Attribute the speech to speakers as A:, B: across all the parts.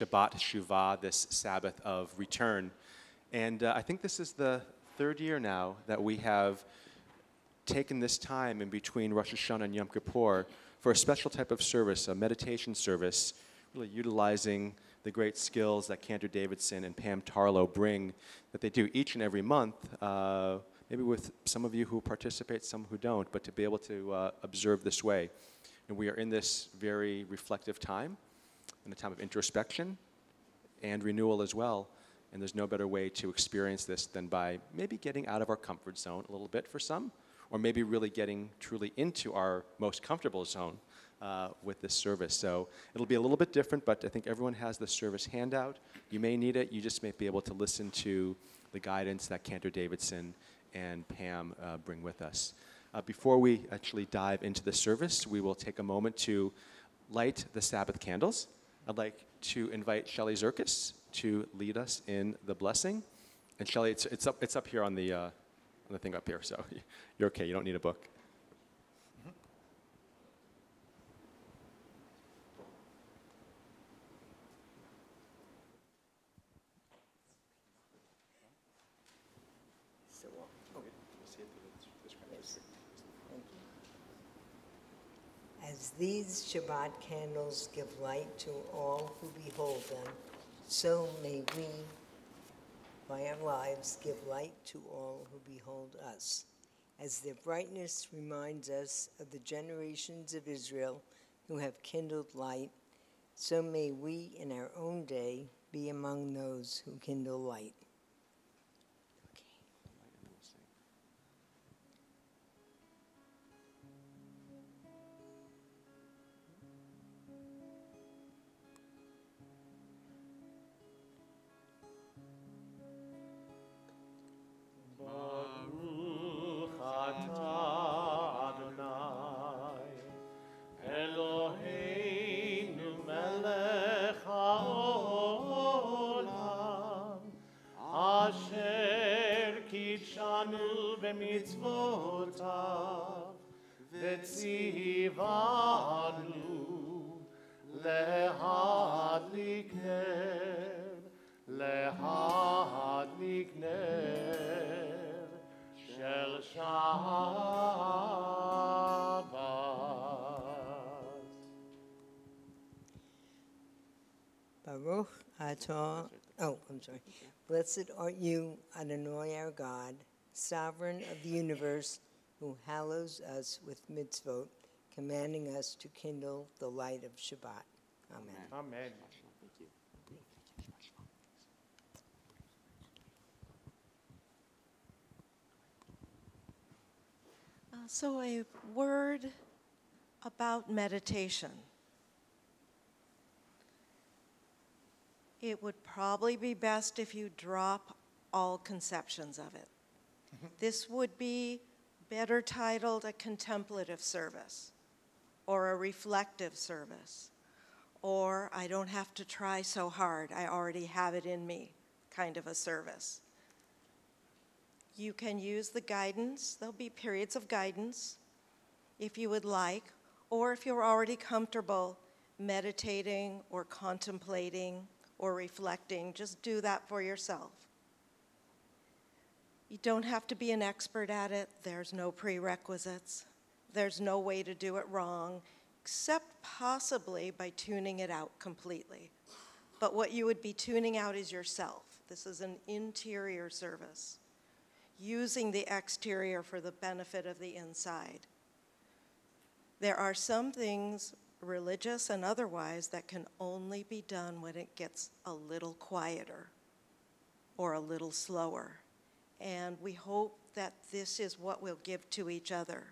A: Shabbat, Shuvah, this Sabbath of return. And I think this is the third year now that we have taken this time in between Rosh Hashanah and Yom Kippur for a special type of service, a meditation service, really utilizing the great skills that Cantor Davidson and Pam Tarlow bring, that they do each and every month, maybe with some of you who participate, some who don't, but to be able to observe this way. And we are in this very reflective time, in a time of introspection and renewal as well. And there's no better way to experience this than by maybe getting out of our comfort zone a little bit for some, or maybe really getting truly into our most comfortable zone with this service. So it'll be a little bit different, but I think everyone has the service handout. You may need it. You just may be able to listen to the guidance that Cantor Davidson and Pam bring with us. Before we actually dive into the service, we will take a moment to light the Sabbath candles. I'd like to invite Shelley Zirkis to lead us in the blessing. And Shelley, it's up here on the thing up here, so you're okay. You don't need a book.
B: As these Shabbat candles give light to all who behold them, so may we, by our lives, give light to all who behold us. As their brightness reminds us of the generations of Israel who have kindled light, so may we in our own day be among those who kindle light.
C: Mitzvotav v'tzivanu lehadlik ner shel Shabbat.
B: Baruch atah. Oh, I'm sorry. Blessed art you, Adonai our God, sovereign of the universe, who hallows us with mitzvot, commanding us to kindle the light of Shabbat. Amen.
C: Amen.
A: Thank you.
D: So a word about meditation. It would probably be best if you drop all conceptions of it. This would be better titled a contemplative service, or a reflective service, or I don't have to try so hard, I already have it in me kind of a service. You can use the guidance, there'll be periods of guidance if you would like, or if you're already comfortable meditating or contemplating or reflecting, just do that for yourself. You don't have to be an expert at it. There's no prerequisites. There's no way to do it wrong, except possibly by tuning it out completely. But what you would be tuning out is yourself. This is an interior service, using the exterior for the benefit of the inside. There are some things, religious and otherwise, that can only be done when it gets a little quieter or a little slower. And we hope that this is what we'll give to each other.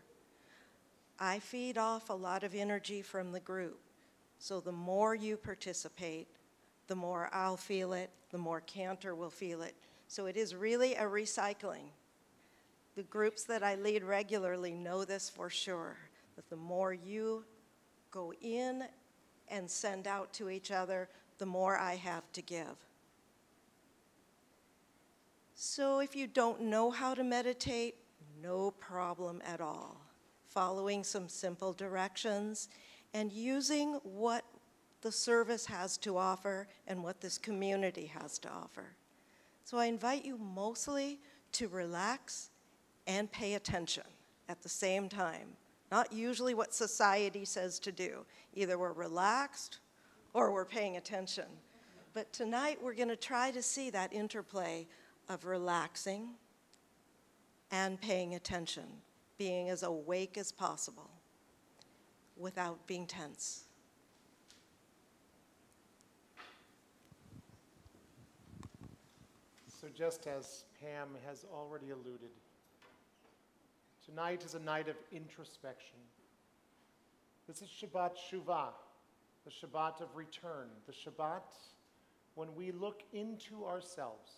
D: I feed off a lot of energy from the group, so the more you participate, the more I'll feel it, the more Cantor will feel it. So it is really a recycling. The groups that I lead regularly know this for sure, that the more you go in and send out to each other, the more I have to give. So if you don't know how to meditate, no problem at all. Following some simple directions and using what the service has to offer and what this community has to offer. So I invite you mostly to relax and pay attention at the same time. Not usually what society says to do. Either we're relaxed or we're paying attention. But tonight we're going to try to see that interplay of relaxing and paying attention, being as awake as possible without being tense.
C: So just as Pam has already alluded, tonight is a night of introspection. This is Shabbat Shuvah, the Shabbat of return, the Shabbat when we look into ourselves,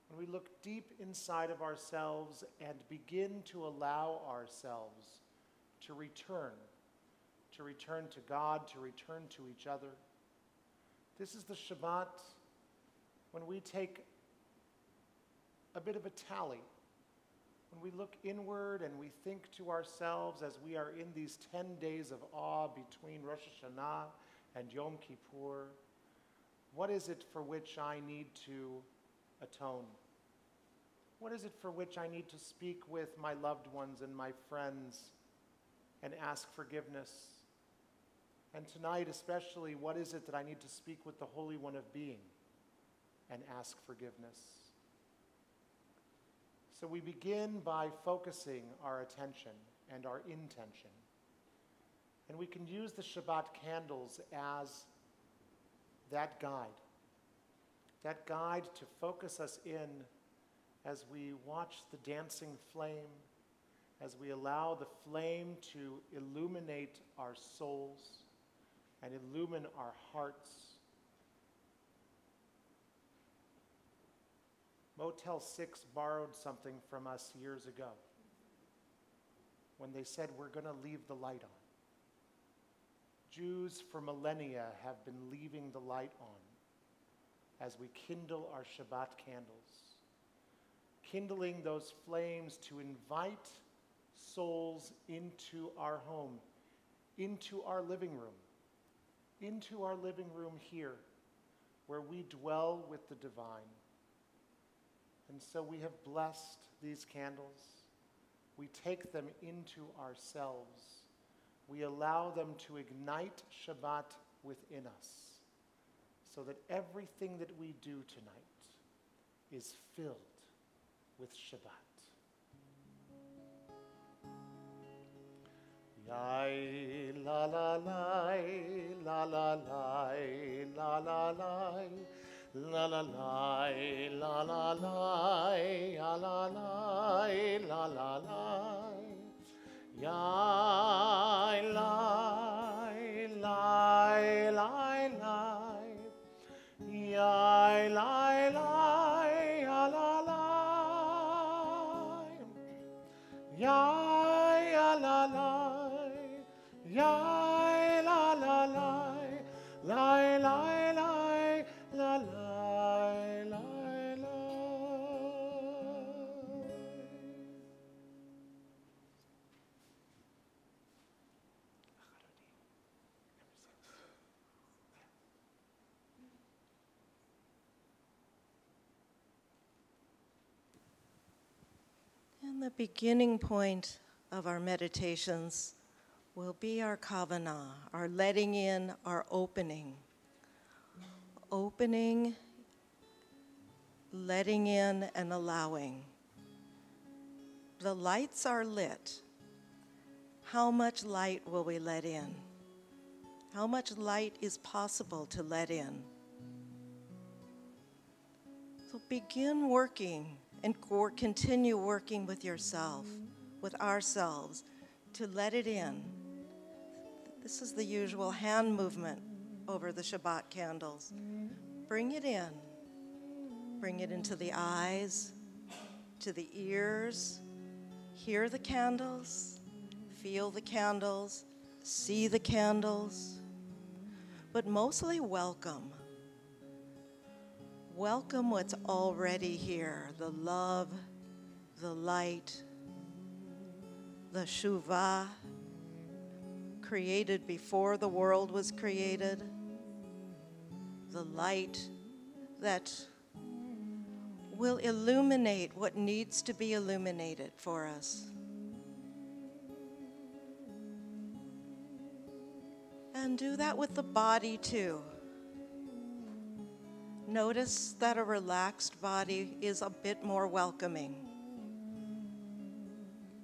C: when we look deep inside of ourselves and begin to allow ourselves to return to God, to return to each other. This is the Shabbat when we take a bit of a tally, when we look inward and we think to ourselves as we are in these 10 days of awe between Rosh Hashanah and Yom Kippur, what is it for which I need to atone? What is it for which I need to speak with my loved ones and my friends and ask forgiveness? And tonight especially, what is it that I need to speak with the Holy One of Being and ask forgiveness? So we begin by focusing our attention and our intention. And we can use the Shabbat candles as that guide to focus us in as we watch the dancing flame, as we allow the flame to illuminate our souls and illumine our hearts. Motel 6 borrowed something from us years ago when they said we're going to leave the light on. Jews for millennia have been leaving the light on as we kindle our Shabbat candles, kindling those flames to invite souls into our home, into our living room here, where we dwell with the divine. And so we have blessed these candles. We take them into ourselves. We allow them to ignite Shabbat within us, so that everything that we do tonight is filled with Shabbat. Yai la la la la la la la la la la la la la la la la la la la Yai lai lai lai lai Yai lai lai la lai Yai la lai Yai la la lai lai lai lai la lai lai lai
D: And the beginning point of our meditations will be our kavanah, our letting in, our opening. Opening, letting in, and allowing. The lights are lit. How much light will we let in? How much light is possible to let in? So begin working and continue working with yourself, with ourselves, to let it in. This is the usual hand movement over the Shabbat candles. Bring it in. Bring it into the eyes, to the ears. Hear the candles, feel the candles, see the candles, but mostly welcome. Welcome what's already here, the love, the light, the Shuvah, created before the world was created, the light that will illuminate what needs to be illuminated for us. And do that with the body too. Notice that a relaxed body is a bit more welcoming.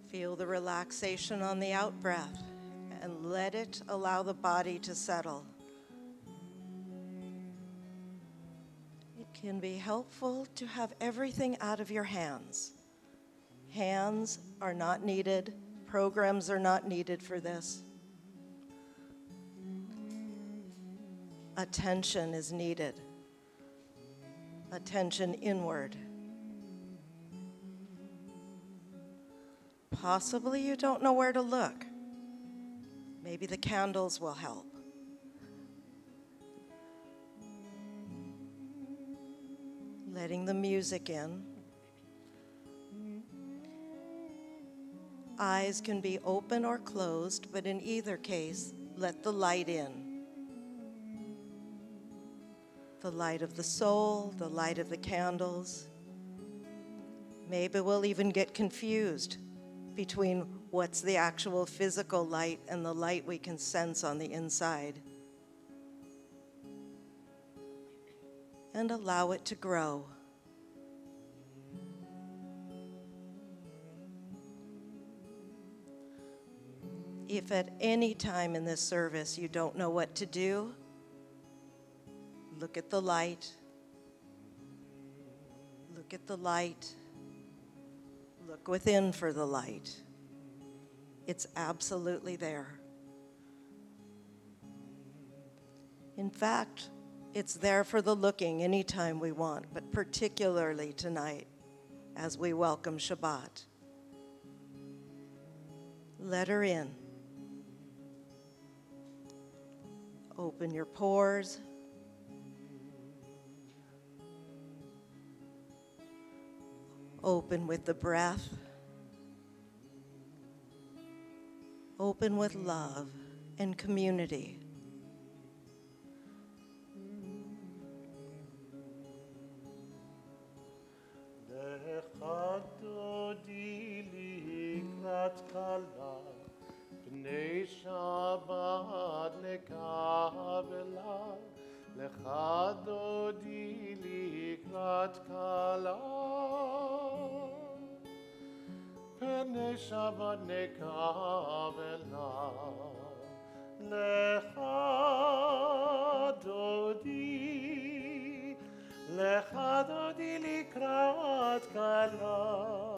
D: Feel the relaxation on the out-breath and let it allow the body to settle. It can be helpful to have everything out of your hands. Hands are not needed. Programs are not needed for this. Attention is needed. Attention inward. Possibly you don't know where to look. Maybe the candles will help. Letting the music in. Eyes can be open or closed, but in either case, let the light in. The light of the soul, the light of the candles. Maybe we'll even get confused between what's the actual physical light and the light we can sense on the inside. And allow it to grow. If at any time in this service you don't know what to do, look at the light. Look at the light. Look within for the light. It's absolutely there. In fact, it's there for the looking anytime we want, but particularly tonight as we welcome Shabbat. Let her in. Open your pores. Open with the breath. Open with love and community.
C: פני שבת נקבלה לך דודי לקראת כלה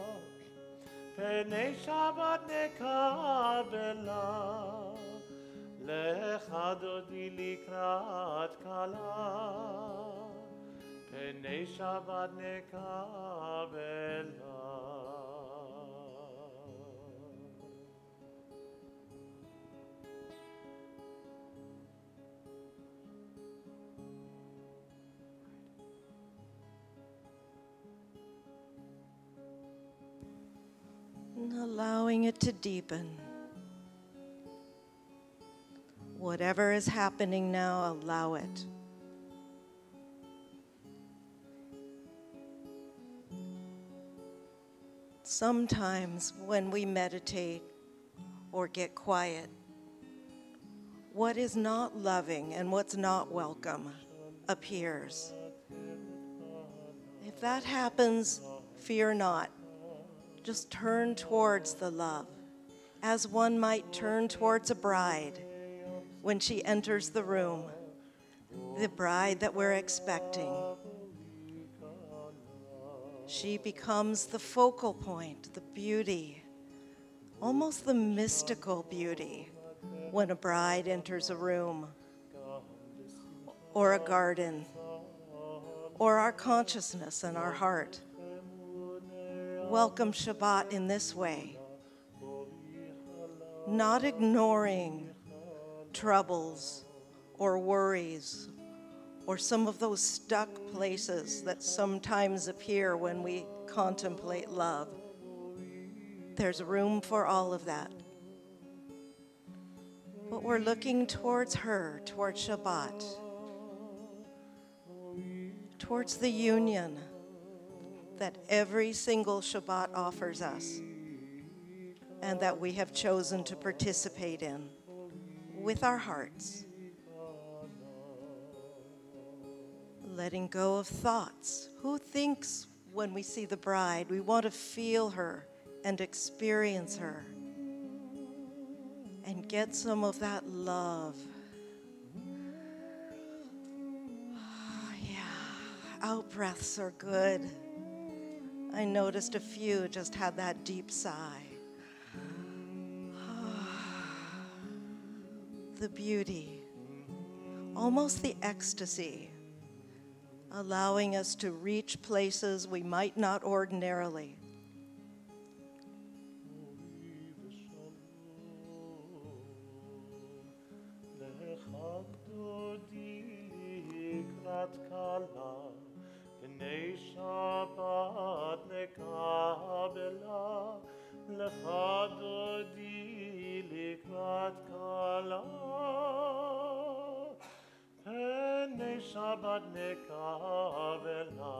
C: פני שבת נקבלה לך דודי לקראת כלה פני שבת נקבלה.
D: And allowing it to deepen. Whatever is happening now, allow it. Sometimes when we meditate or get quiet, what is not loving and what's not welcome appears. If that happens, fear not. Just turn towards the love, as one might turn towards a bride when she enters the room, the bride that we're expecting. She becomes the focal point, the beauty, almost the mystical beauty when a bride enters a room or a garden or our consciousness and our heart. Welcome Shabbat in this way, not ignoring troubles or worries or some of those stuck places that sometimes appear when we contemplate love. There's room for all of that. But we're looking towards her, towards Shabbat. towards the union that every single Shabbat offers us and that we have chosen to participate in with our hearts. Letting go of thoughts. Who thinks when we see the bride, we want to feel her and experience her and get some of that love. Out breaths are good. I noticed a few just had that deep sigh. The beauty, almost the ecstasy, allowing us to reach places we might not ordinarily.
C: Shabbat nekabela lecha dodi likrat kala Penei Shabbat nekabela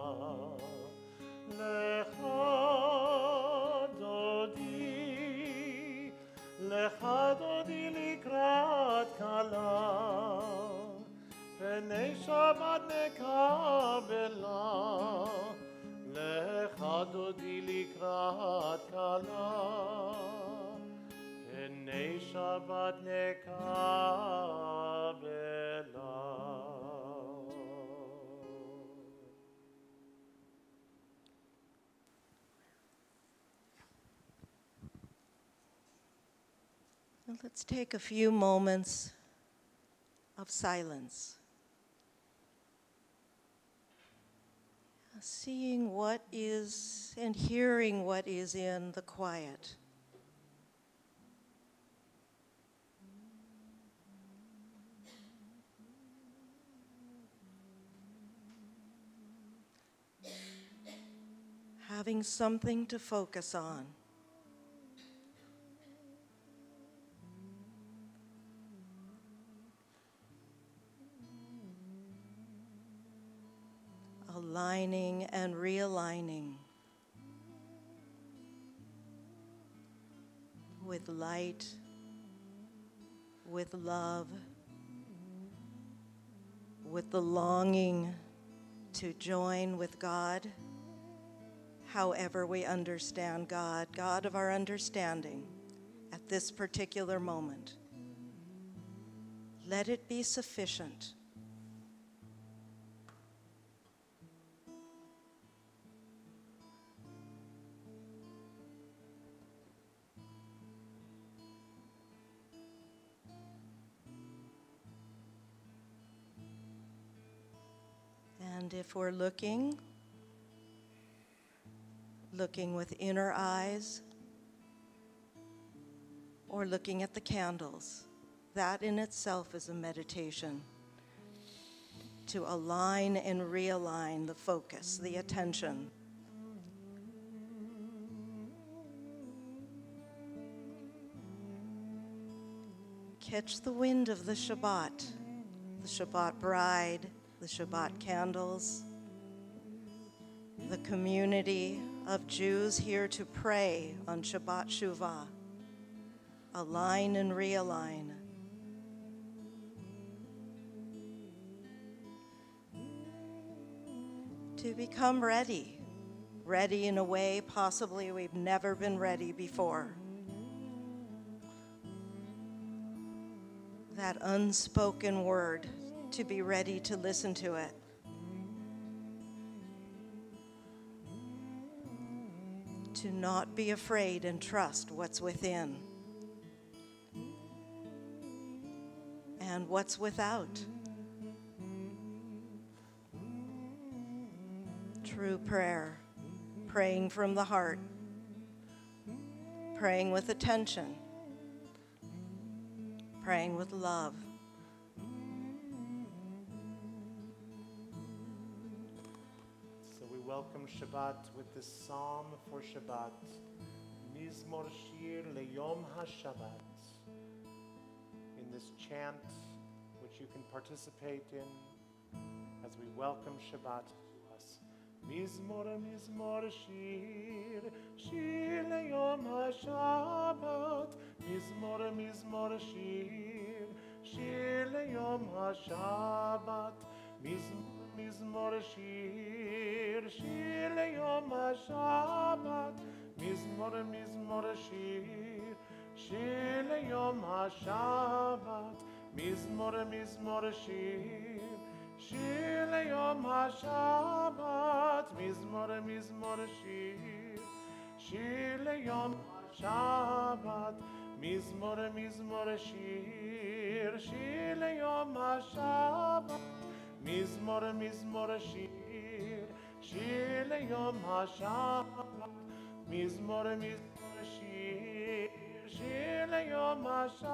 C: lecha dodi likrat kala Penei Shabbat nekabela Lecha dodi likrat kala Penei Shabbat nekabela
D: Now let's take a few moments of silence. Seeing what is and hearing what is in the quiet. Having something to focus on. Aligning and realigning with light, with love, with the longing to join with God, however we understand God, God of our understanding at this particular moment. Let it be sufficient. And if we're looking with inner eyes or looking at the candles, that in itself is a meditation to align and realign the focus, the attention. Catch the wind of the Shabbat bride, the Shabbat candles, the community of Jews here to pray on Shabbat Shuvah. Align and realign. To become ready in a way possibly we've never been ready before. That unspoken word, to be ready to listen to it. To not be afraid and trust what's within and what's without. True prayer, praying from the heart, praying with attention, praying with love.
C: So we welcome Shabbat with this psalm for Shabbat, Mizmor Shir Leyom HaShabbat. In this chant, which you can participate in as we welcome Shabbat מזמור מזמור שיר, שיר ליום השבת. מזמור מזמור שיר, שיר ליום השבת. מזמור מזמור שיר, שיר ליום השבת. מזמור מזמור שיר, שיר ליום השבת. מזמור מזמור שיר, שיר ליום השבת. מזמור מזמור שיר, שיר ליום השבת. מזמור מזמור שיר, שיר ליום השבת. מזמור מזמור שיר, שיר ליום השבת. מזמור מזמור שיר, שיר ליום השבת.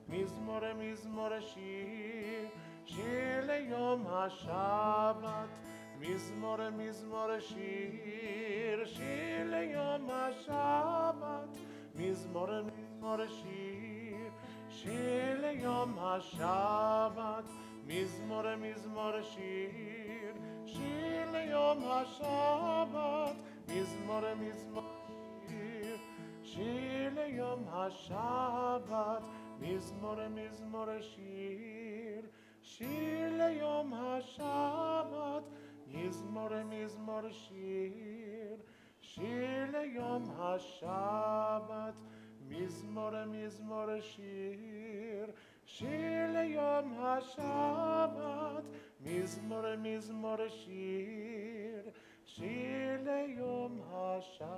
C: מזמור מזמור שיר, שיר ליום השבת. מזמור מזמור שיר, שיר ליום השבת. מזמור מזמור שיר, שיר ליום השבת. מזמור מזמור שיר, שיר ליום השבת. מזמור מזמור שיר, שיר ליום השבת. מזמור מזמור שיר, שיר ליום השבת. מזמור מזמור שיר, שיר ליום השבת. מזמור מזמור שיר, שיר ליום השבת. מזמור מזמור שיר, שיר ליום השבת.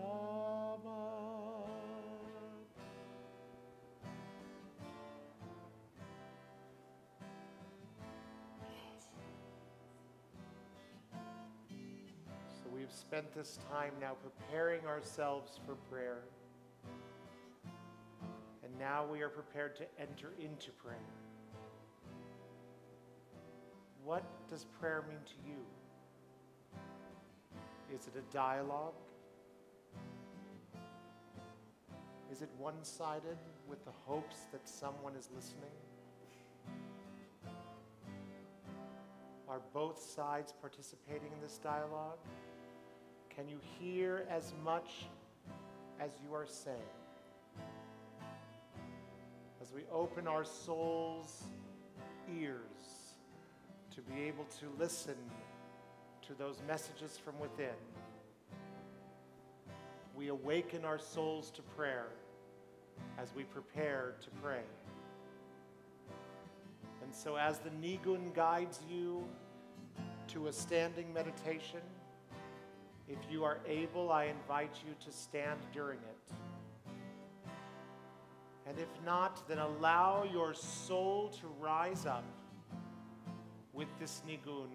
C: We've spent this time now preparing ourselves for prayer. And now we are prepared to enter into prayer. What does prayer mean to you? Is it a dialogue? Is it one-sided with the hopes that someone is listening? Are both sides participating in this dialogue? Can you hear as much as you are saying? As we open our soul's ears to be able to listen to those messages from within, we awaken our souls to prayer as we prepare to pray. And so as the Nigun guides you to a standing meditation, if you are able, I invite you to stand during it. And if not, then allow your soul to rise up with this Nigun,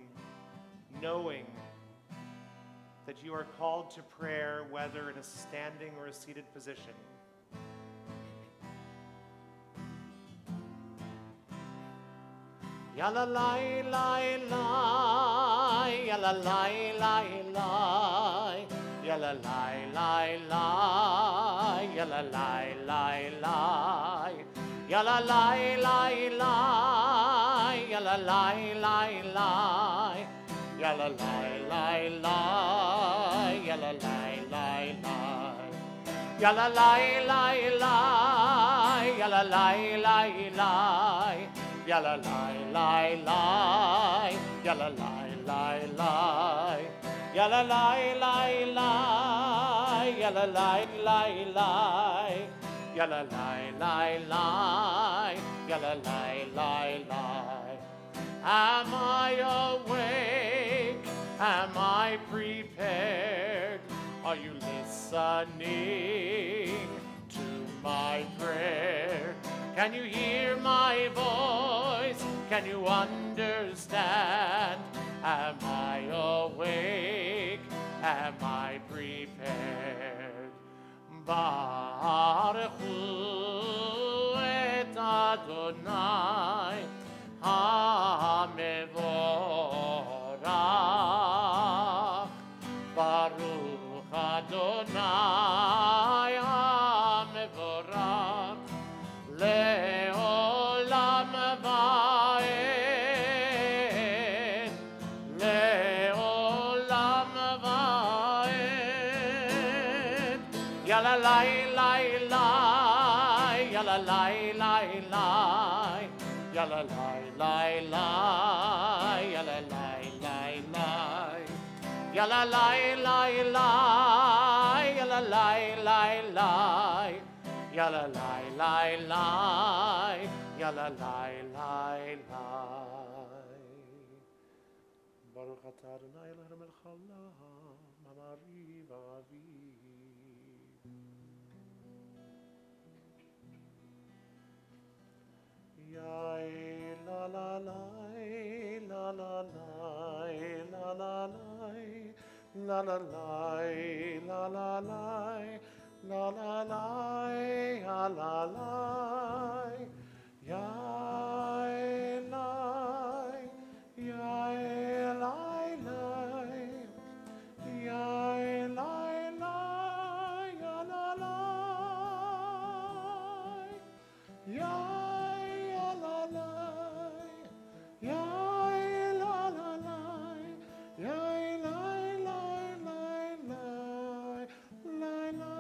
C: knowing that you are called to prayer, whether in a standing or a seated position. Ya la la la la, ya la la la la, ya la la la la, ya la la la la, ya la la la la, ya la la la la, ya la la la la, ya la la la la, ya la la la la, ya la la la la. Ya la la la la, ya la la la la, ya la la la la, ya la la la la, ya la la la la, ya la la la la. Am I awake? Am I prepared? Are you listening to my prayer? Can you hear my voice? Can you understand? Am I awake? Am I prepared? Baruch hu et Adonai HaMevorach. Baruch Adonai HaMevorach. Le'olam va'ed, le'olam la la la la, ya la la la la, ya la la la la, ya la la la la, ya la la la la, ya la la la la, ya la la la la, ya la la la la. Baruch atah Adonai Eloheinu melech haolam, amari v'avi. Yai la la la la la la la la la la la la la la la la la la la yai lai yai lai lai yai lai lai ya la lai yai ya la lai yai la la lai yai lai lai lai lai lai lai.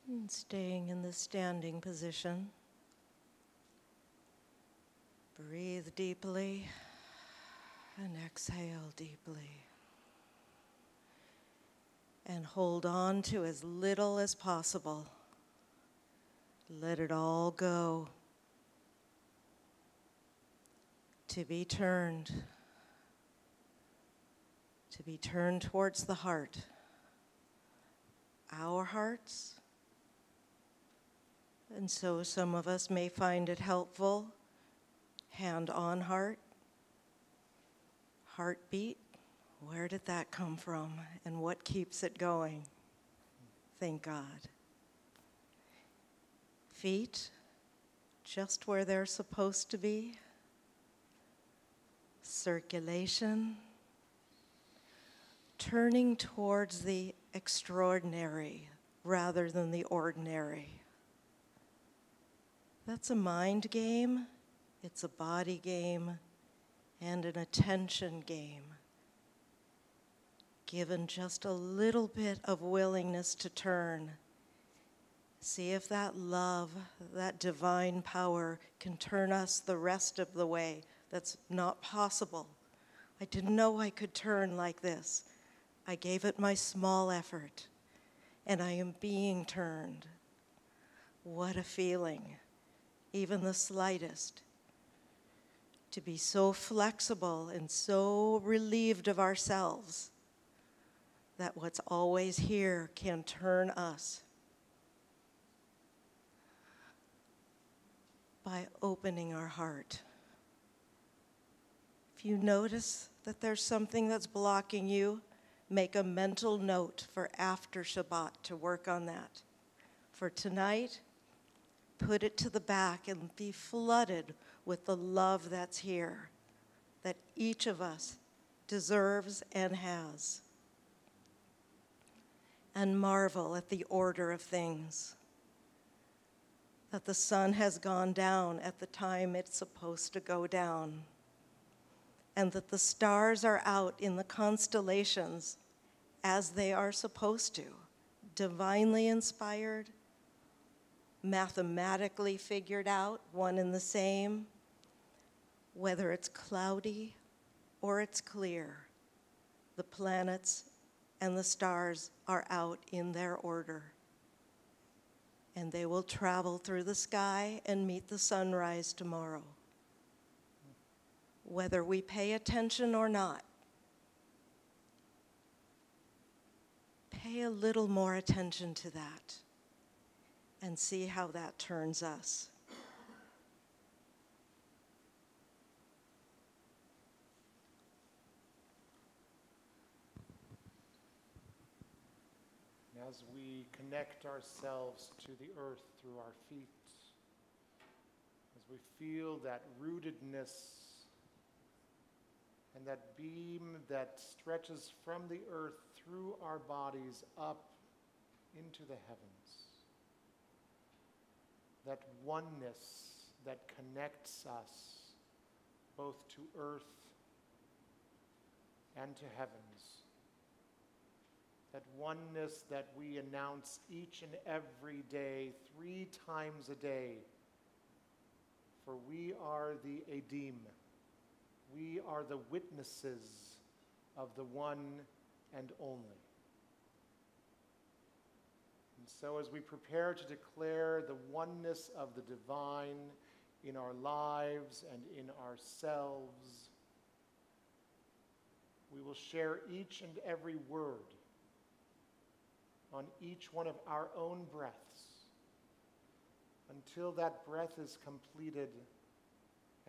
D: And staying in the standing position. Breathe deeply and exhale deeply. And hold on to as little as possible. Let it all go. To be turned towards the heart. Our hearts. And so some of us may find it helpful. Hand on heart. Heartbeat. Where did that come from? And what keeps it going? Thank God. Feet, just where they're supposed to be. Circulation. Turning towards the extraordinary rather than the ordinary. That's a mind game, it's a body game, and an attention game. Given just a little bit of willingness to turn, see if that love, that divine power can turn us the rest of the way. That's not possible. I didn't know I could turn like this. I gave it my small effort, and I am being turned. What a feeling. Even the slightest, to be so flexible and so relieved of ourselves that what's always here can turn us by opening our heart. If you notice that there's something that's blocking you, make a mental note for after Shabbat to work on that. For tonight, put it to the back and be flooded with the love that's here, that each of us deserves and has. And marvel at the order of things, that the sun has gone down at the time it's supposed to go down, and that the stars are out in the constellations as they are supposed to, divinely inspired, mathematically figured out, one and the same, whether it's cloudy or it's clear. The planets and the stars are out in their order. And they will travel through the sky and meet the sunrise tomorrow. Whether we pay attention or not, pay a little more attention to that and see how that turns us.
C: As we connect ourselves to the earth through our feet, as we feel that rootedness and that beam that stretches from the earth through our bodies up into the heavens, that oneness that connects us both to earth and to heavens. That oneness that we announce each and every day, 3 times a day. For we are the Edim. We are the witnesses of the one and only. And so as we prepare to declare the oneness of the divine in our lives and in ourselves, we will share each and every word on each one of our own breaths until that breath is completed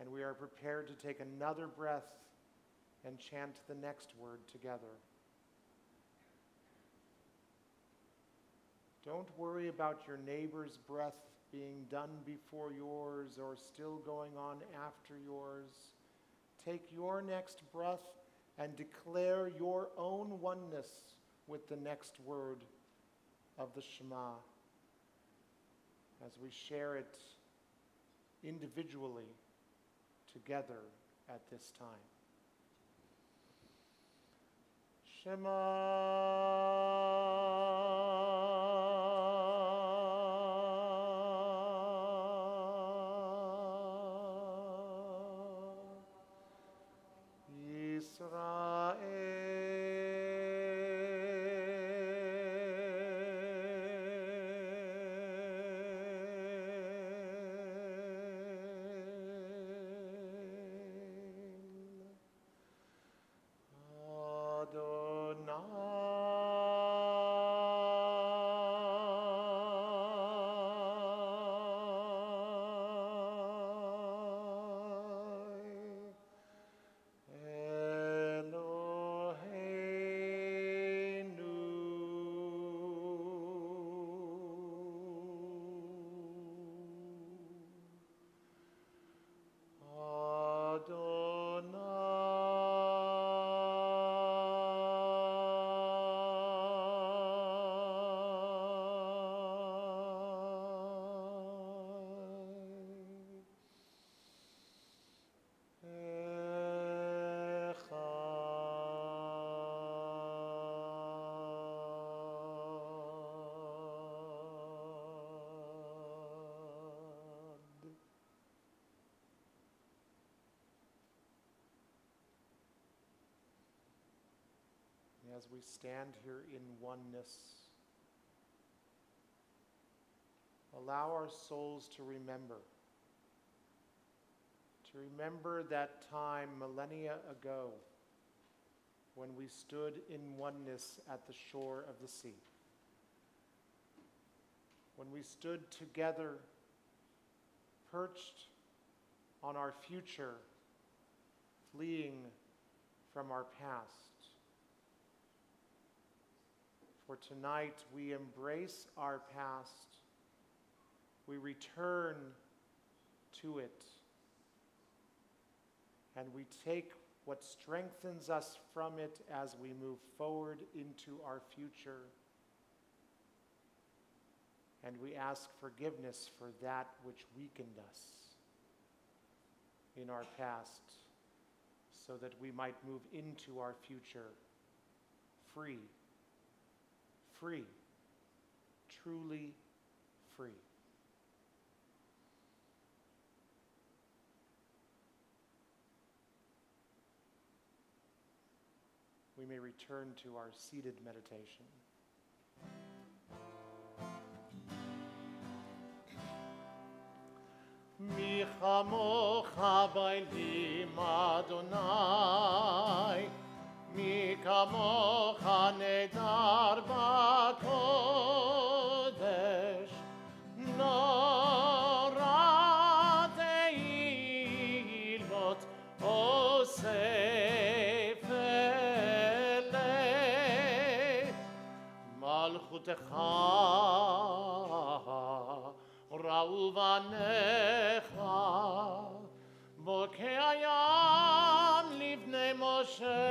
C: and we are prepared to take another breath and chant the next word together. Don't worry about your neighbor's breath being done before yours or still going on after yours. Take your next breath and declare your own oneness with the next word of the Shema as we share it individually together at this time. As we stand here in oneness, allow our souls to remember that time millennia ago when we stood in oneness at the shore of the sea. When we stood together, perched on our future, fleeing from our past. For tonight, we embrace our past. We return to it. And we take what strengthens us from it as we move forward into our future. And we ask forgiveness for that which weakened us in our past, so that we might move into our future free. Free, truly free. We may return to our seated meditation. Mi chamocha b'elim Adonai, mi kamocha nedar b'kodesh, nora teilot osef elei, malchutecha ra'u vanecha, bokei hayam livnei Moshe.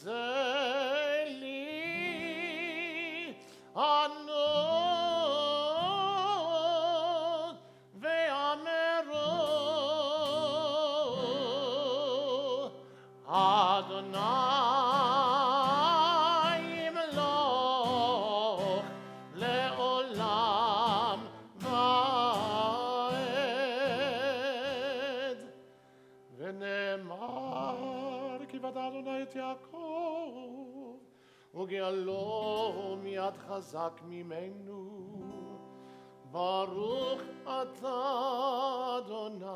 C: Zeli anu ve'ameru יעקב, וגאלו מיד חזק ממנו. ברוך אתה אדוני,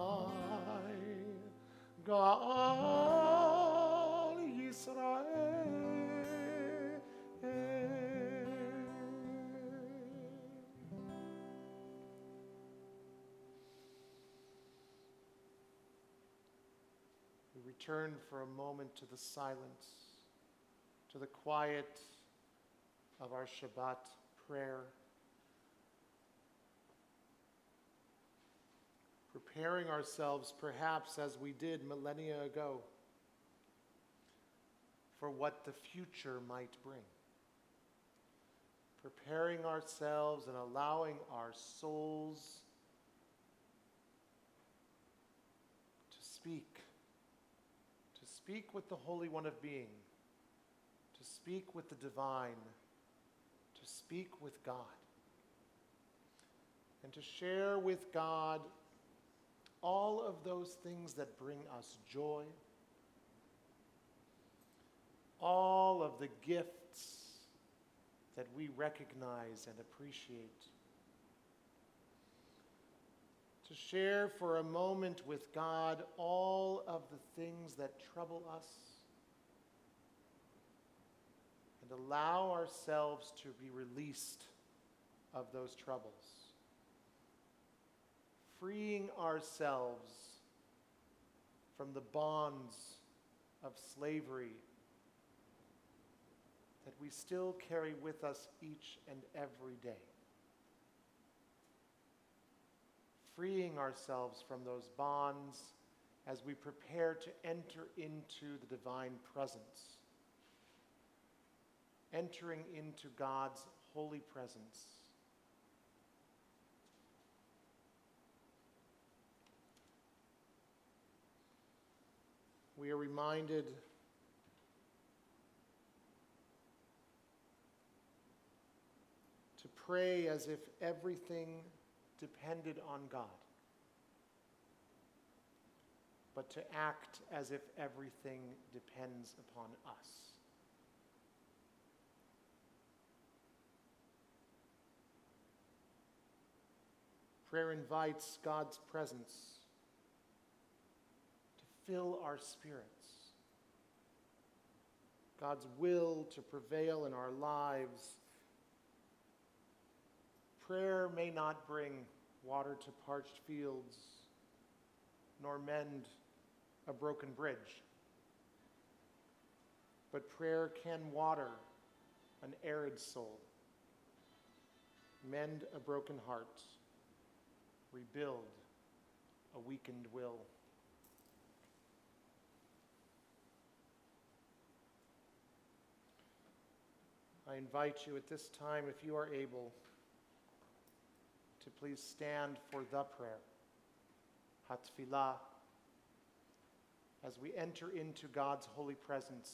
C: גאל ישראל. We return for a moment to the silence, to the quiet of our Shabbat prayer, preparing ourselves perhaps as we did millennia ago for what the future might bring. Preparing ourselves and allowing our souls to speak with the Holy One of Being, to speak with the divine, to speak with God, and to share with God all of those things that bring us joy, all of the gifts that we recognize and appreciate. To share for a moment with God all of the things that trouble us, and allow ourselves to be released of those troubles, freeing ourselves from the bonds of slavery that we still carry with us each and every day. Freeing ourselves from those bonds as we prepare to enter into the divine presence, entering into God's holy presence. We are reminded to pray as if everything depended on God, but to act as if everything depends upon us. Prayer invites God's presence to fill our spirits, God's will to prevail in our lives. Prayer may not bring water to parched fields, nor mend a broken bridge, but prayer can water an arid soul, mend a broken heart, rebuild a weakened will. I invite you at this time, if you are able, to please stand for the prayer, Hatfilah, as we enter into God's holy presence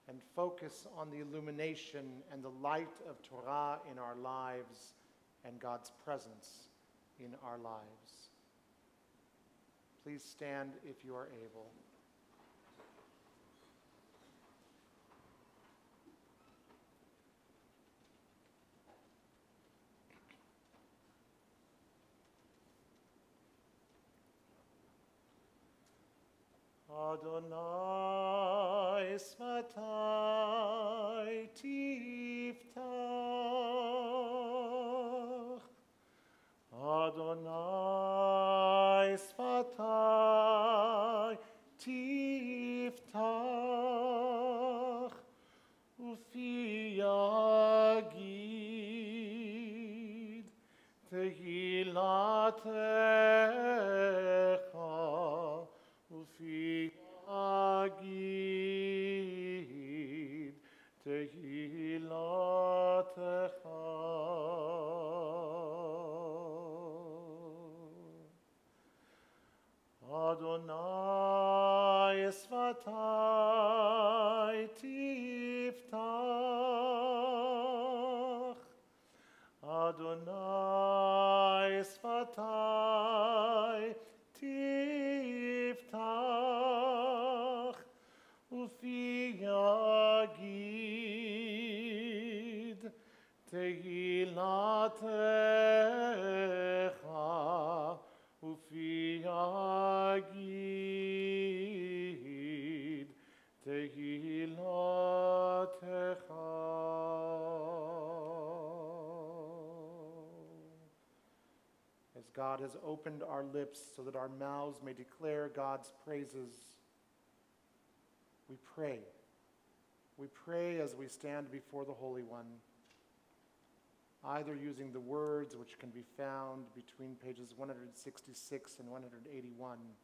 C: and focus on the illumination and the light of Torah in our lives and God's presence in our lives. Please stand if you are able. Adonai svatai tiftach, Adonai svatai tiftach, ufi yagid tehilatecha, ufi agid tehilatecha. Adonai svatai tiftach, Adonai svatai tiftach, ufi ופי יגיד תהילתך. As God has opened our lips so that our mouths may declare God's praises, we pray. We pray as we stand before the Holy One, either using the words which can be found between pages 166 and 181,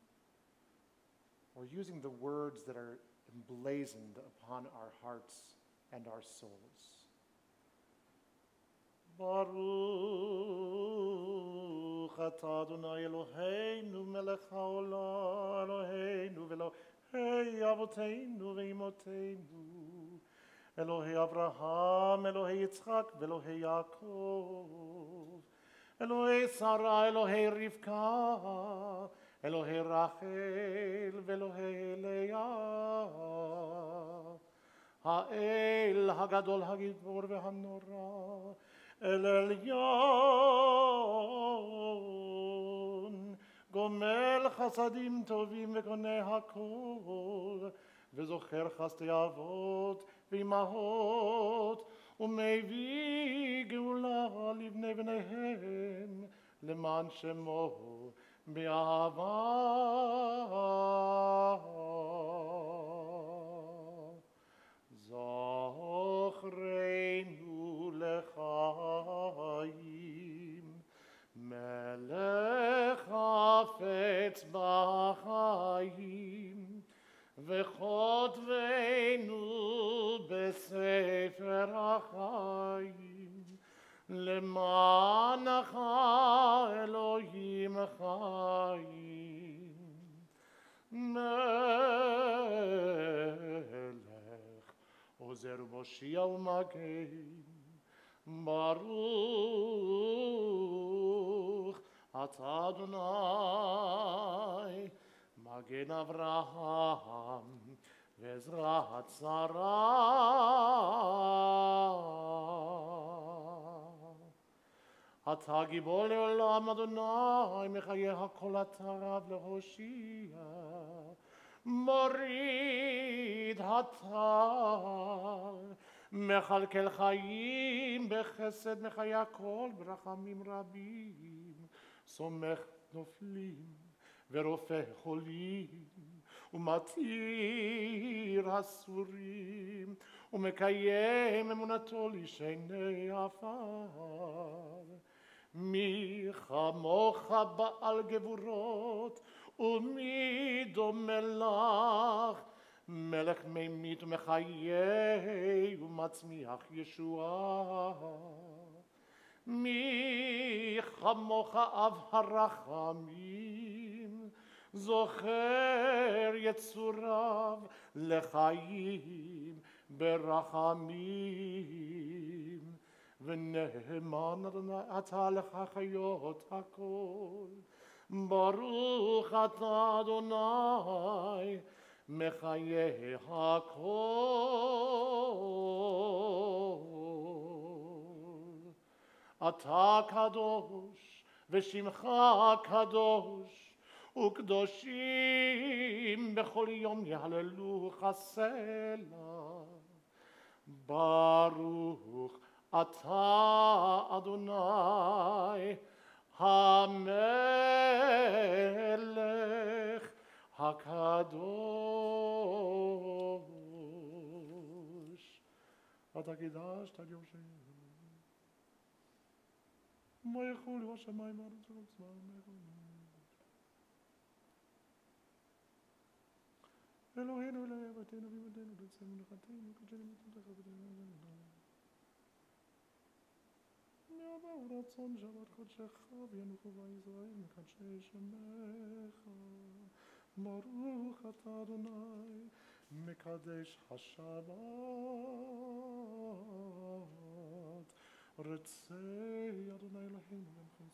C: or using the words that are emblazoned upon our hearts and our souls. Baruch atah Adonai Eloheinu melech haolam, Eloheinu ve'Elohei avoteinu ve'imoteinu, Elohei Avraham, Elohei Yitzchak, ve'Elohei Yaakov, Elohei Sarah, Elohei Rivka, Elohei Rachel, ve'Elohei Leah, Ha'el Hagadol Hagibor ve'Hanora, El Elyon, Gomel Chasadim Tovim ve'Konei Hakol, וזוכר חסדי אבות ואימהות, ומביא גאולה לבני בניהם, למען שמו באהבה. זוכרנו לחיים, מלך חפץ בחיים, וכותבנו בספר החיים, למענך אלוהים חיים. מלך עוזר ומושיע ומגן, ברוך אתה אדוני מגן אברהם ועזרת שרה. אתה גיבור לעולם אדוני, מחיי הכל אתה רב להושיע, מוריד אתה מכלכל חיים בחסד, מחיי הכל ברחמים רבים, סומך נופלים ורופא חולים, ומתיר הסורים, ומקיים אמונתו לשני עפר. מי כמוך בעל גבורות, ומי דומה לך, מלך ממית ומחיה ומצמיח ישועה. מי כמוך אב הרחמים, זוכר יצוריו לחיים ברחמים, ונאמן אדוני אתה לך חיות הכל. ברוך אתה אדוני מחיי הכל. אתה קדוש ושמך קדוש, וקדושים בכל יום יהללוך סלה. ברוך אתה אדוני המלך הקדוש. אתה קידשת את יום שני, מה יכולו השמיים והארץ ורוצמם, מה יכולו. אלוהינו אלוהי אבותינו ואימותינו, תצא מנחתנו, קדשנו מצוותיך ותהינו. יבואו רצון שבת קודשך וינוחו בישראל מקדשי שמך. ברוך אתה אדוני מקדש השבת, רצה אדוני אלוהינו למחוז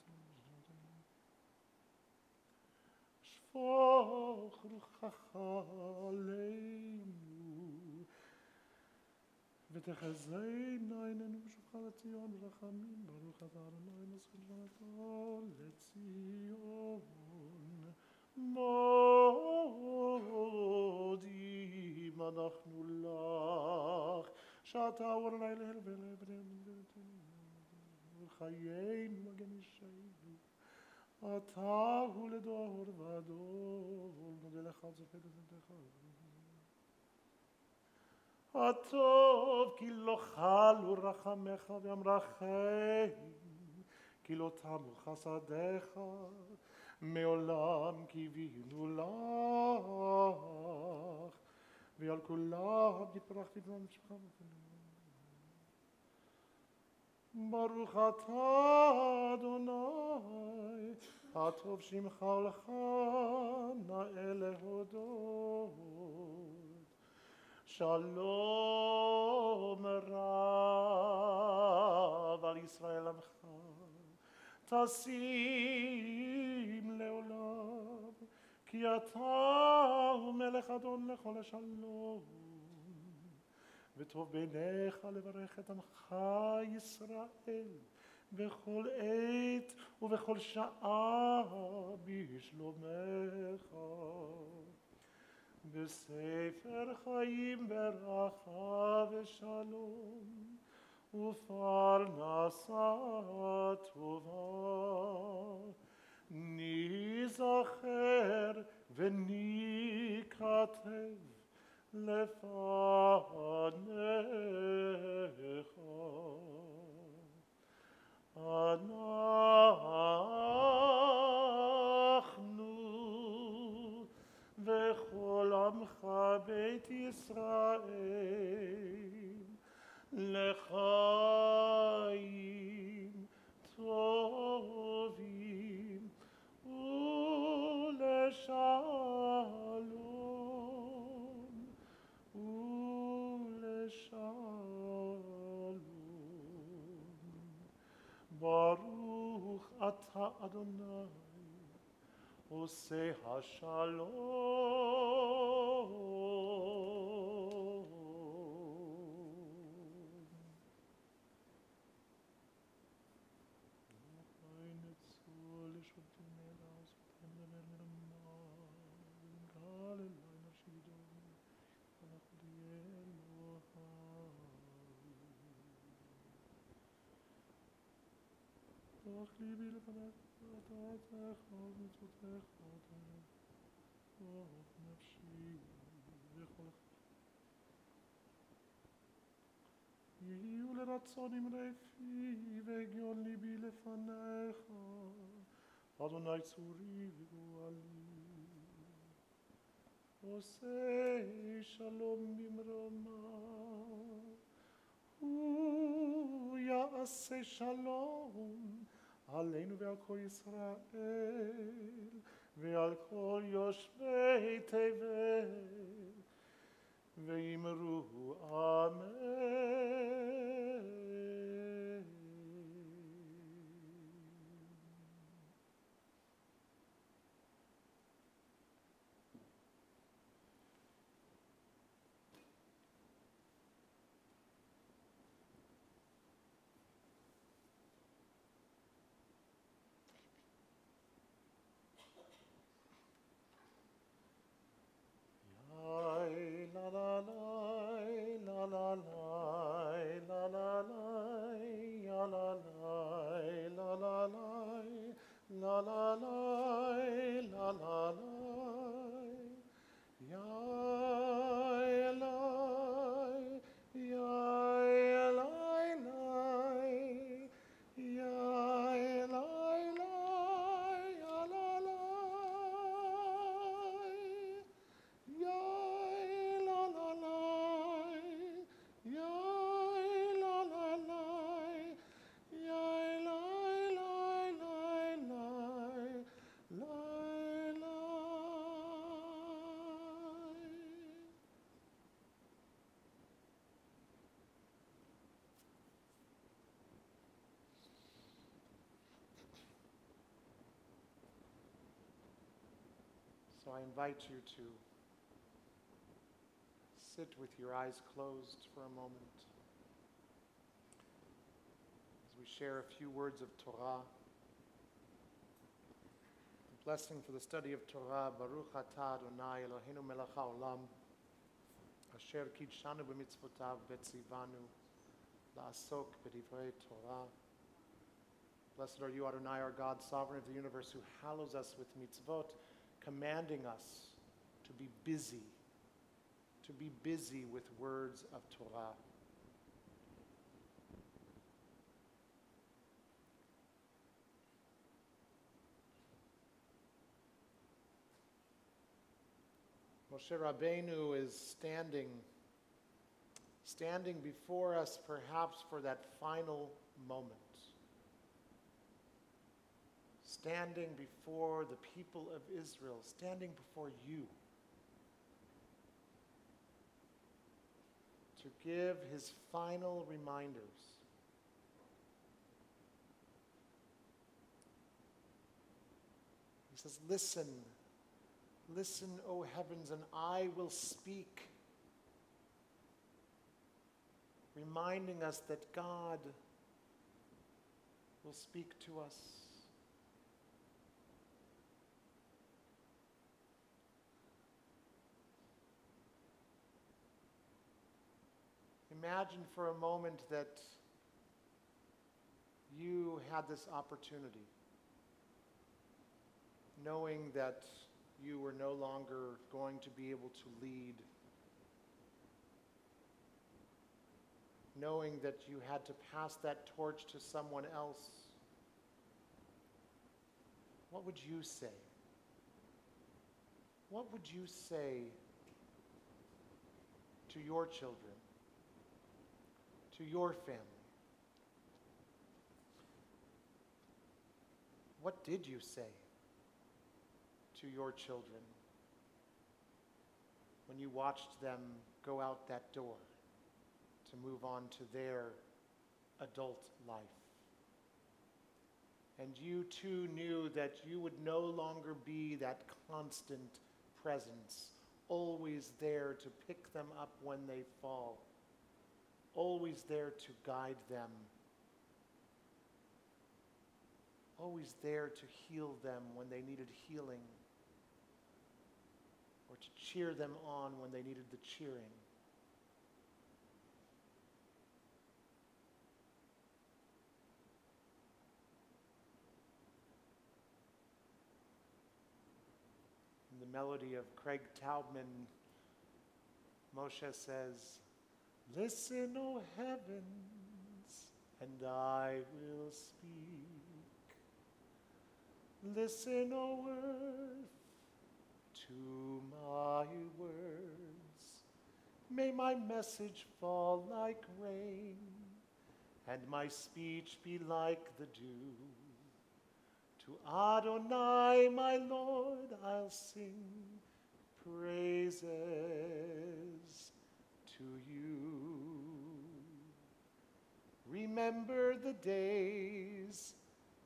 C: שפוך רוחך עלינו ותחזינה עינינו בשובך לציון ברחמים, ברוך אתה ה' מזכיר שנתו לציון. מודים אנחנו לך, שאתה אור לילה ולחיינו מגן ישענו. אתה הוא לדור ודור, מודה לך על זוכר לזמתך. הטוב כי לא חלו רחמך ואמרכם, כי לא תמו חסדיך, מעולם קיווינו לך, ועל כולם יתברכתי במשך ברוך אתה אדוני, הטוב שמך לך נאה להודות. שלום רב על ישראל עמך, תשים לעולם, כי אתה הוא מלך אדון לכל השלום. וטוב בעיניך לברך את עמך ישראל בכל עת ובכל שעה בשלומך. בספר חיים ברכה ושלום ופרנסה טובה, ניזכר וניכתב לפניך. אנחנו וכל עמך בית ישראל לחיים טובים ולשלום ולשלום. ברוך אתה אדוני עושה השלום. נצור לשובתים אלה וזכותים לדבר מרמה, ונגע אלי נפשי דום, אנחנו תהיה אלוהי. פתח ליבי לפניך ותורתך ומצוותך ורוח נפשי וכל יהיו לרצון אמרי פי והגיון ליבי לפניך, אדוני צורי וגואלי. עושה שלום במרומה, הוא יעשה שלום עלינו ועל כל ישראל ועל כל יושבי תבל, ואמרו אמן. So I invite you to sit with your eyes closed for a moment. we share a few words of Torah. The blessing for the study of Torah, Baruch atah Adonai Eloheinu melech haolam, asher kidshanu b'mitzvotav v'tzivanu la'asok b'divrei Torah. Blessed are you, Adonai, our God, sovereign of the universe, who hallows us with mitzvot, commanding us to be busy with words of Torah. Moshe Rabbeinu is standing before us perhaps for that final moment. Standing before the people of Israel, standing before you, to give his final reminders. He says, listen, O heavens, and I will speak. Reminding us that God will speak to us. Imagine for a moment that you had this opportunity, knowing that you were no longer going to be able to lead, knowing that you had to pass that torch to someone else. What would you say? What would you say to your children? To your family? What did you say to your children when you watched them go out that door to move on to their adult life? And you too knew that you would no longer be that constant presence, always there to pick them up when they fall, always there to guide them, always there to heal them when they needed healing, or to cheer them on when they needed the cheering. In the melody of Craig Taubman, Moshe says, "Listen, O heavens, and I will speak. Listen, O earth, to my words. May my message fall like rain, and my speech be like the dew. To Adonai, my Lord, I'll sing praises to you. Remember the days,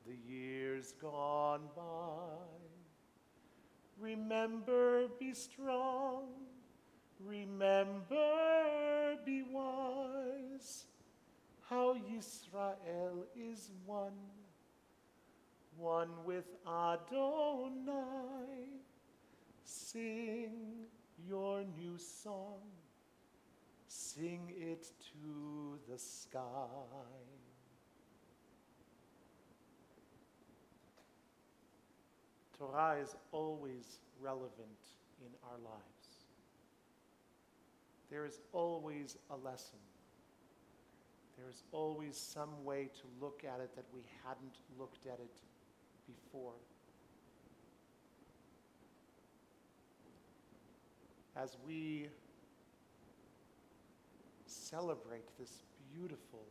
C: the years gone by. Remember, be strong. Remember, be wise. How Yisrael is one with Adonai. Sing your new song. Sing it to the sky." Torah is always relevant in our lives. There is always a lesson. There is always some way to look at it that we hadn't looked at it before. As we celebrate this beautiful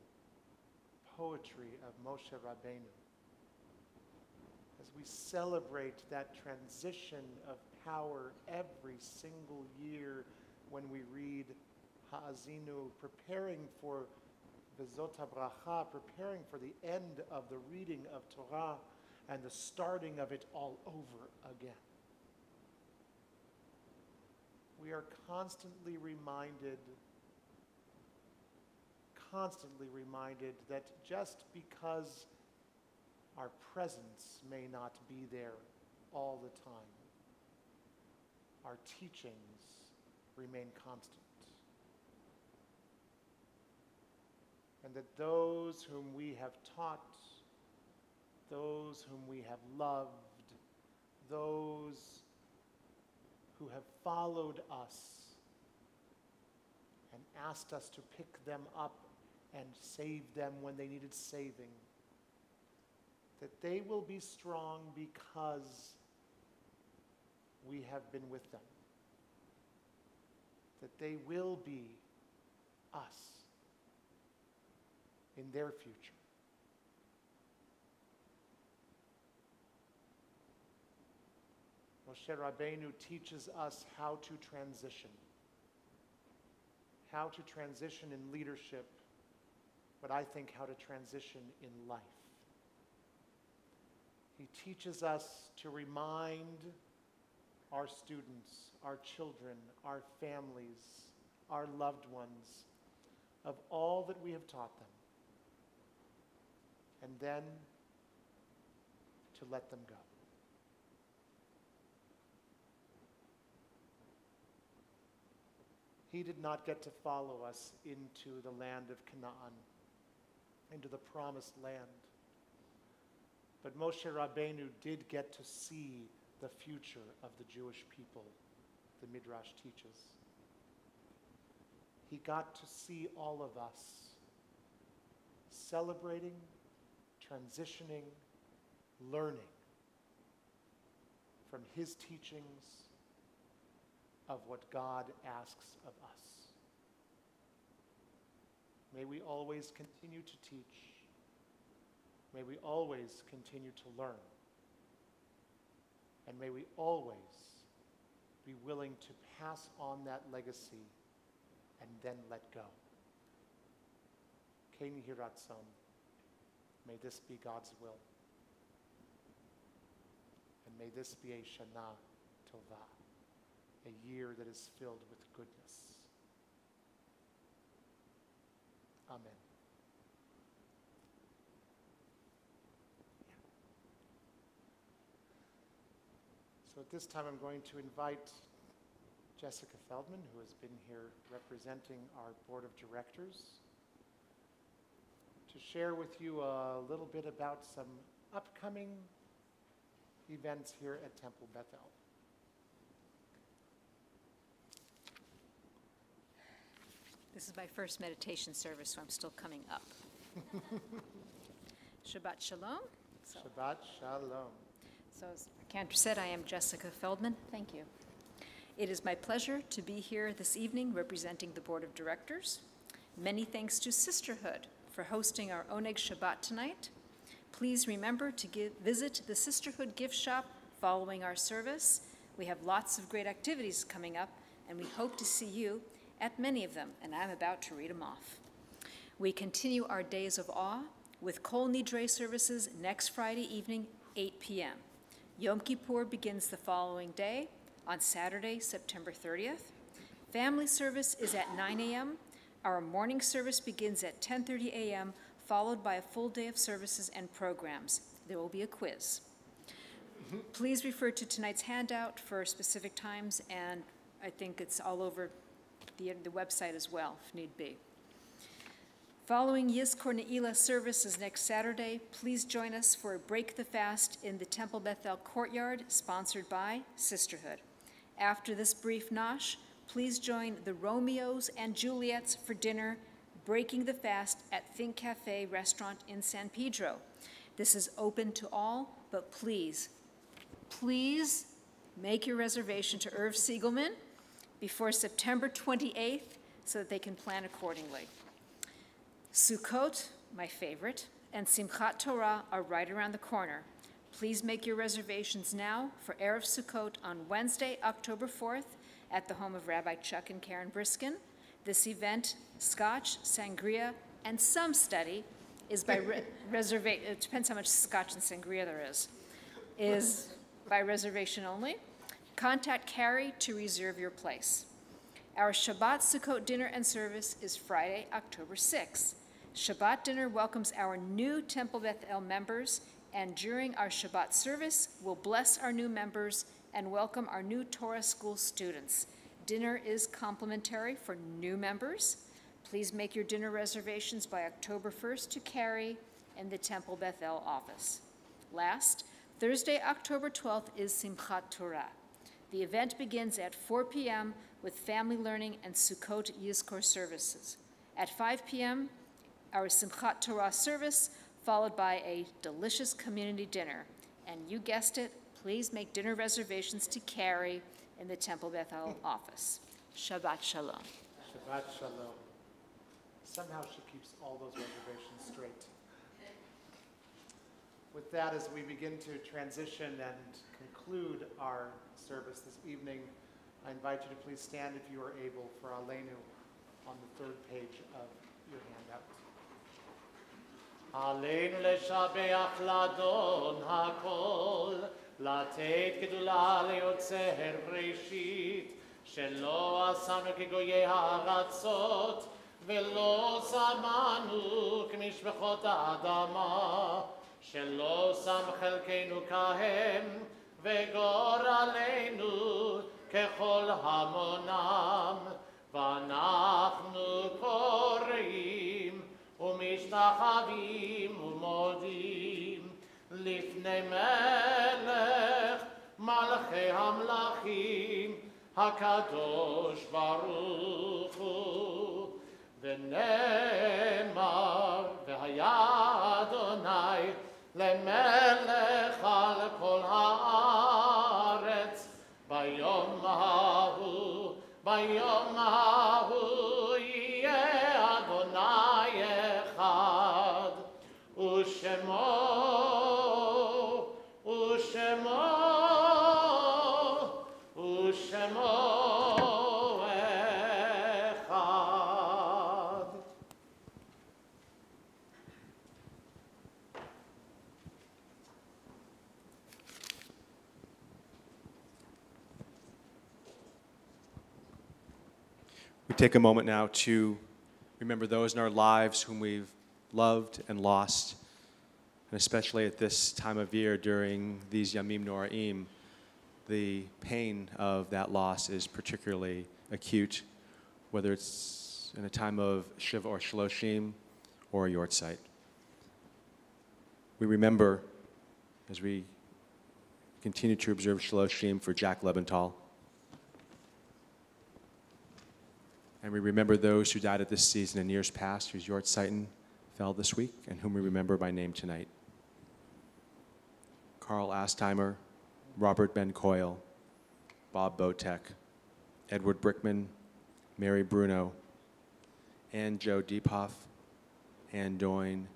C: poetry of Moshe Rabbeinu, as we celebrate that transition of power every single year when we read Ha'azinu, preparing for V'zot HaBracha, preparing for the end of the reading of Torah and the starting of it all over again. We are constantly reminded constantly reminded that just because our presence may not be there all the time, our teachings remain constant. And that those whom we have taught, those whom we have loved, those who have followed us and asked us to pick them up and save them when they needed saving, that they will be strong because we have been with them. That they will be us in their future. Moshe Rabbeinu teaches us how to transition in leadership, but I think how to transition in life. He teaches us to remind our students, our children, our families, our loved ones of all that we have taught them, and then to let them go. He did not get to follow us into the land of Canaan, into the promised land. But Moshe Rabbeinu did get to see the future of the Jewish people, the Midrash teaches. He got to see all of us celebrating, transitioning, learning from his teachings of what God asks of us. May we always continue to teach. May we always continue to learn. And may we always be willing to pass on that legacy and then let go. Ken Yehi Ratzon. May this be God's will. And may this be a Shana Tova, a year that is filled with goodness. Amen. So at this time, I'm going to invite Jessica Feldman, who has been here representing our board of directors, to share with you a little bit about some upcoming events here at Temple Bethel.
E: This is my first meditation service, so I'm still coming up. Shabbat Shalom.
C: Shabbat Shalom.
E: So as Cantor said, I am Jessica Feldman. Thank you. It is my pleasure to be here this evening representing the Board of Directors. Many thanks to Sisterhood for hosting our Oneg Shabbat tonight. Please remember to visit the Sisterhood gift shop following our service. We have lots of great activities coming up, and we hope to see you at many of them, and I'm about to read them off. We continue our Days of Awe with Kol Nidre services next Friday evening, 8 p.m. Yom Kippur begins the following day, on Saturday, September 30th. Family service is at 9 a.m. Our morning service begins at 10:30 a.m., followed by a full day of services and programs. There will be a quiz. Please refer to tonight's handout for specific times, and I think it's all over the website as well, if need be. Following Yizkor Ne'ilah services next Saturday, please join us for a Break the Fast in the Temple Bethel courtyard, sponsored by Sisterhood. After this brief nosh, please join the Romeos and Juliets for dinner, breaking the fast at Think Cafe restaurant in San Pedro. This is open to all, but please make your reservation to Irv Siegelman before September 28th so that they can plan accordingly. Sukkot, my favorite, and Simchat Torah are right around the corner. Please make your reservations now for Erev Sukkot on Wednesday, October 4th at the home of Rabbi Chuck and Karen Briskin. This event, scotch, sangria, and some study, is by reservation. It depends how much scotch and sangria there is by reservation only. Contact Carrie to reserve your place. Our Shabbat Sukkot dinner and service is Friday, October 6th. Shabbat dinner welcomes our new Temple Beth El members, and during our Shabbat service, we'll bless our new members and welcome our new Torah school students. Dinner is complimentary for new members. Please make your dinner reservations by October 1st to Carrie in the Temple Beth El office. Last, Thursday, October 12th is Simchat Torah. The event begins at 4 p.m. with family learning and Sukkot Yizkor services. At 5 p.m., our Simchat Torah service, followed by a delicious community dinner. And you guessed it, please make dinner reservations to Carrie in the Temple Beth El office. Shabbat Shalom.
C: Shabbat Shalom. Somehow she keeps all those reservations straight. With that, as we begin to transition and conclude our service this evening, I invite you to please stand if you are able for Aleinu on the third page of your handout. Aleinu leshabeach ladon hakol, לתת גדולה ליוצר בראשית, שלא עשנו כגויי הארצות, ולא שמנו כמשפחות האדמה, שלא שם חלקנו כהם, וגורלנו ככל המונם, ואנחנו קוראים ומשתחווים ומודים לפני מלך מלכי המלכים הקדוש ברוך הוא, ונאמר והיה אדוני למלך על כל הארץ ביום ההוא יהיה אדוני אחד ושמו אחד.
A: We take a moment now to remember those in our lives whom we've loved and lost, and especially at this time of year during these Yamim Noraim, the pain of that loss is particularly acute, whether it's in a time of Shuvah or Shloshim or a Yortzeit. We remember, as we continue to observe Shloshim, for Jack Lebenthal. And we remember those who died at this season in years past, whose Yortzeiten fell this week, and whom we remember by name tonight. Carl Astheimer, Robert Ben Coyle, Bob Botek, Edward Brickman, Mary Bruno, Ann Jo Deephoff, Ann Doyne,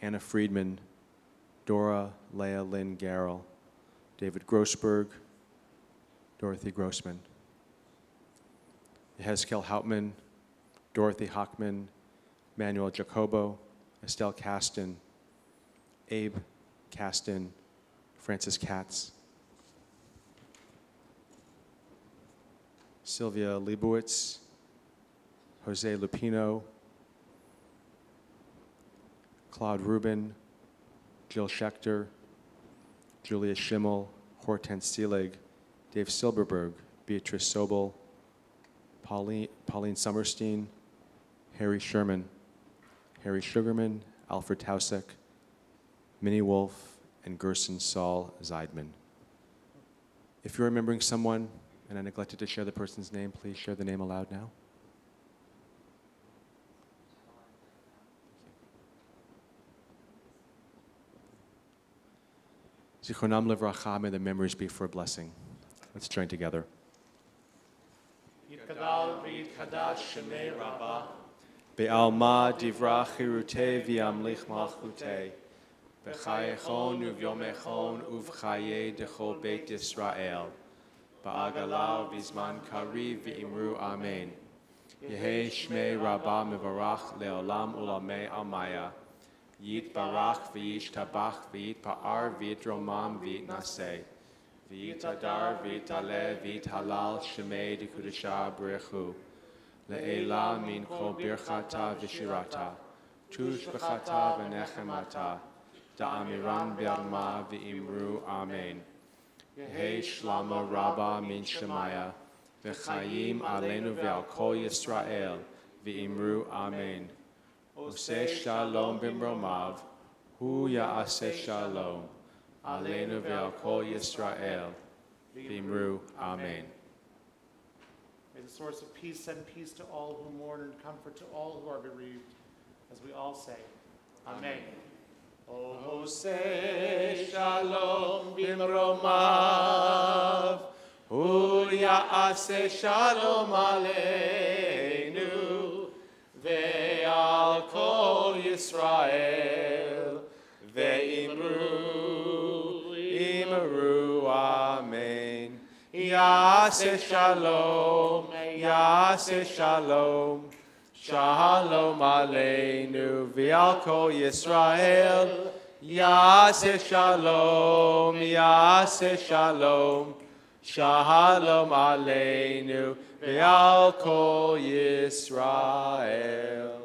A: Anna Friedman, Dora Leah Lynn Garrell, David Grossberg, Dorothy Grossman, Yehezkel Hauptman, Dorothy Hockman, Manuel Jacobo, Estelle Caston, Abe Caston, Francis Katz, Sylvia Leibowitz, Jose Lupino, Claude Rubin, Jill Schechter, Julia Schimmel, Hortense Seelig, Dave Silberberg, Beatrice Sobel, Pauline Summerstein, Harry Sherman, Harry Sugarman, Alfred Tausek, Minnie Wolf, and Gerson Saul Zeidman. If you're remembering someone and I neglected to share the person's name, please share the name aloud now. Zichronam Livracha, may the memories be for a blessing. Let's join together.
C: Yitgadal v'yitchadash shemei Rabbah,
A: Be'alma divra chirutei v'yamlich malchutei, b'chayechon uvyomechon uvchaye dechol beit Yisrael, ba'agala v'zman kariv v'imru amen. Yehei shmei Rabbah mevarach leolam ulamei amaya, yitbarach v'yishtabach v'yitpa'ar v'yitromam v'yitnaseh, v'yitadar v'yitaleh v'yithalal shemei dekudesha b'rechu, le'ela min kol birchata v'shirata, tushbachata v'nechemata, da'amiran b'yadma v'imru amen. Yehi shlama rabba min shemaya, v'chayim aleinu v'al kol Yisrael, v'imru amen. Oseh shalom b'mromav, hu ya'aseh shalom, aleinu v'al kol Yisrael, v'imru amen.
C: May the source of peace send peace to all who mourn and comfort to all who are bereaved, as we all say, Amen.
A: Oseh shalom b'mromav, hu ya'aseh shalom aleinu, ve'al kol Yisrael, ve'imru, imru, amen. Ya'aseh shalom, ya'aseh shalom, shalom aleinu, ve'al kol Yisrael, ya'aseh shalom, ya'aseh shalom, shalom aleinu, ve'al kol Yisrael.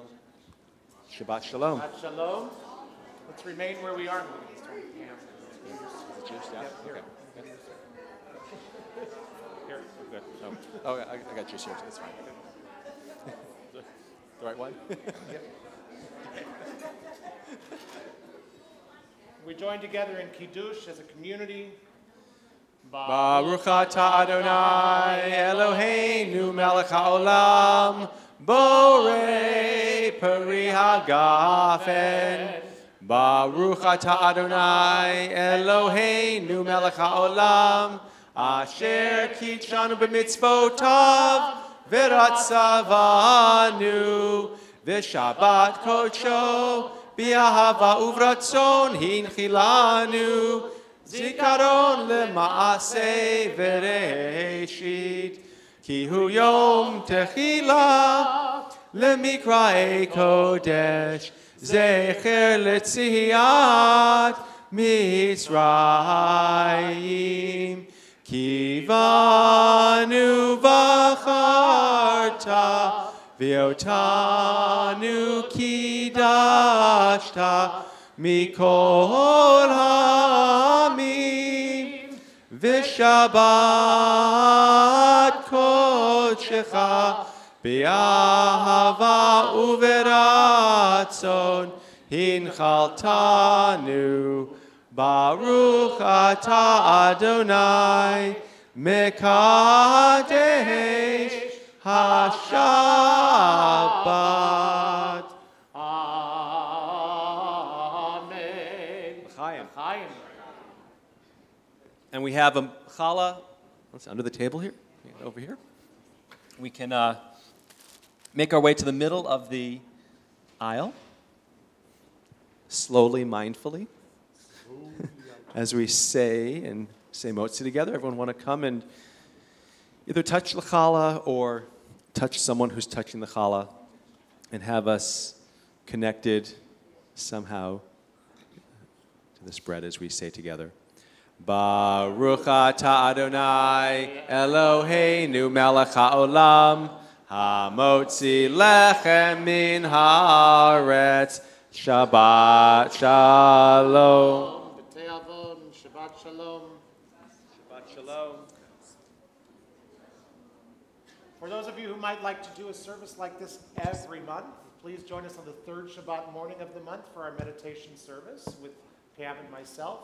A: Shabbat shalom.
C: Shabbat shalom. Let's remain where we are.
A: Okay. Here. Good. Oh, I got juice here. That's fine. The right one?
C: We join together in Kiddush as a community.
A: Baruch atah Adonai Eloheinu melech haolam borei peri hagafen. Baruch atah Adonai Eloheinu melech haolam asher kitshanu b'mitzvotav v'ratzavanu v'shabbat kodsho b'ahava uvratzon hinchilanu zikaron lema'aseh v'reishit ki hu yom techila lemikraei kodesh zecher letziyat Mitzrayim ki vanu v'charta v'otanu kidashta mikol ha'amim v'shabbat kodshecha b'ahava uveratzon hinchaltanu Baruch atah Adonai mekadesh haShabbat.
C: Amen.
A: L'chaim.
C: Chaim.
A: And we have a challah. It's under the table here. Over here. We can make our way to the middle of the aisle, slowly, mindfully, as we say and say motzi together. Everyone want to come and either touch the challah or touch someone who's touching the challah and have us connected somehow to this bread as we say together. Baruch atah Adonai Eloheinu melech haolam hamotzi lechem min haaretz. Shabbat shalom.
C: Shabbat shalom.
A: Shabbat shalom.
C: For those of you who might like to do a service like this every month, please join us on the third Shabbat morning of the month for our meditation service with Pam and myself.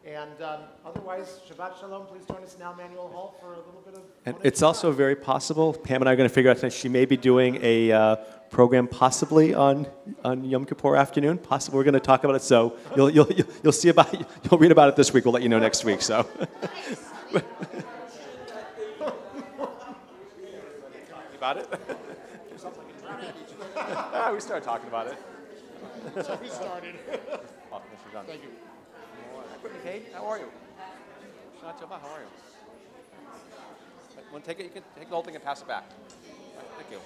C: And otherwise, Shabbat Shalom, please join us now, Manuel Hall, for a little bit of...
A: And it's also very possible, Pam and I are going to figure out tonight, she may be doing a program possibly on Yom Kippur afternoon. Possibly, we're going to talk about it, so you'll see about it, you'll read about it this week. We'll let you know next week, so. About it? We started talking about it.
C: So we started.
A: Oh, Mr. Dunn.
C: Thank you.
A: Kate, how are you? Not too bad. How are you? Want to take it? You can take the whole thing and pass it back. Thank you.